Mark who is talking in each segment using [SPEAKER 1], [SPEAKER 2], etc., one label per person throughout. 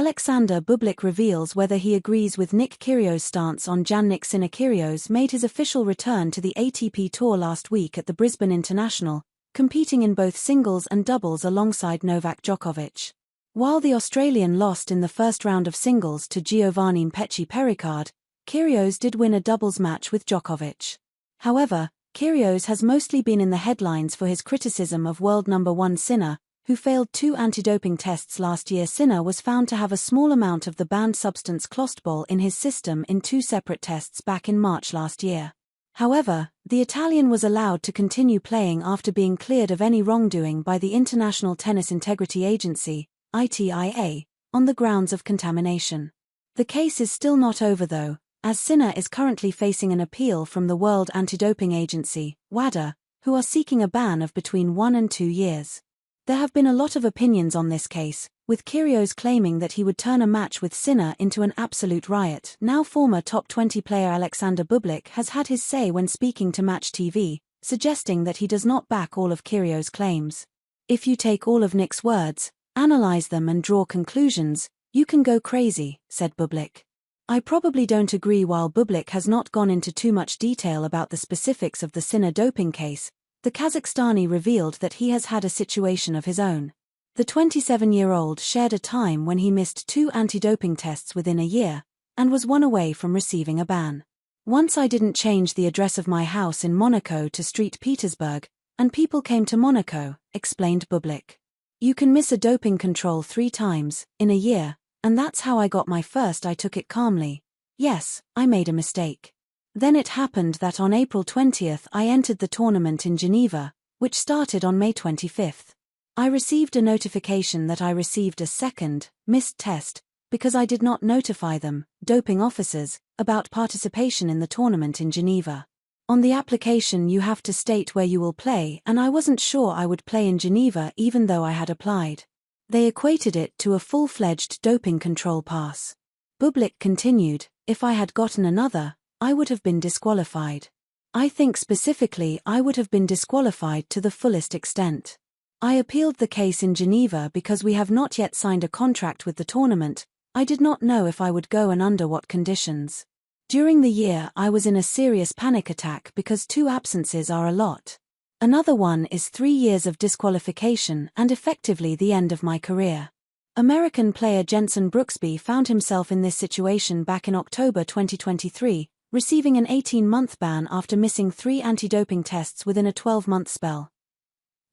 [SPEAKER 1] Alexander Bublik reveals whether he agrees with Nick Kyrgios' stance on Jannik Sinner. Kyrgios made his official return to the ATP Tour last week at the Brisbane International, competing in both singles and doubles alongside Novak Djokovic. While the Australian lost in the first round of singles to Giovanni Pericard, Kyrgios did win a doubles match with Djokovic. However, Kyrgios has mostly been in the headlines for his criticism of world number 1 Sinner, who failed 2 anti-doping tests last year. Sinner was found to have a small amount of the banned substance clostebol in his system in 2 separate tests back in March last year. However, the Italian was allowed to continue playing after being cleared of any wrongdoing by the International Tennis Integrity Agency, ITIA, on the grounds of contamination. The case is still not over though, as Sinner is currently facing an appeal from the World Anti-Doping Agency, WADA, who are seeking a ban of between 1 and 2 years. There have been a lot of opinions on this case, with Kyrgios claiming that he would turn a match with Sinner into an absolute riot. Now former top 20 player Alexander Bublik has had his say when speaking to Match TV, suggesting that he does not back all of Kyrgios' claims. "If you take all of Nick's words, analyze them and draw conclusions, you can go crazy," said Bublik. "I probably don't agree." While Bublik has not gone into too much detail about the specifics of the Sinner doping case, the Kazakhstani revealed that he has had a situation of his own. The 27-year-old shared a time when he missed 2 anti-doping tests within a year, and was 1 away from receiving a ban. "Once I didn't change the address of my house in Monaco to St. Petersburg, and people came to Monaco," explained Bublik. "You can miss a doping control 3 times, in a year, and that's how I got my first. I took it calmly. Yes, I made a mistake. Then it happened that on April 20th I entered the tournament in Geneva, which started on May 25th. I received a notification that I received a second, missed test, because I did not notify them, doping officers, about participation in the tournament in Geneva. On the application you have to state where you will play, and I wasn't sure I would play in Geneva even though I had applied. They equated it to a full-fledged doping control pass." Bublik continued, "If I had gotten another, I would have been disqualified. I think specifically I would have been disqualified to the fullest extent. I appealed the case in Geneva because we have not yet signed a contract with the tournament. I did not know if I would go and under what conditions. During the year I was in a serious panic attack because 2 absences are a lot. Another one is 3 years of disqualification and effectively the end of my career." American player Jenson Brooksby found himself in this situation back in October 2023, receiving an 18-month ban after missing 3 anti-doping tests within a 12-month spell.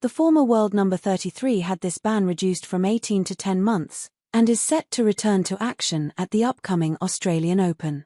[SPEAKER 1] The former world number 33 had this ban reduced from 18 to 10 months, and is set to return to action at the upcoming Australian Open.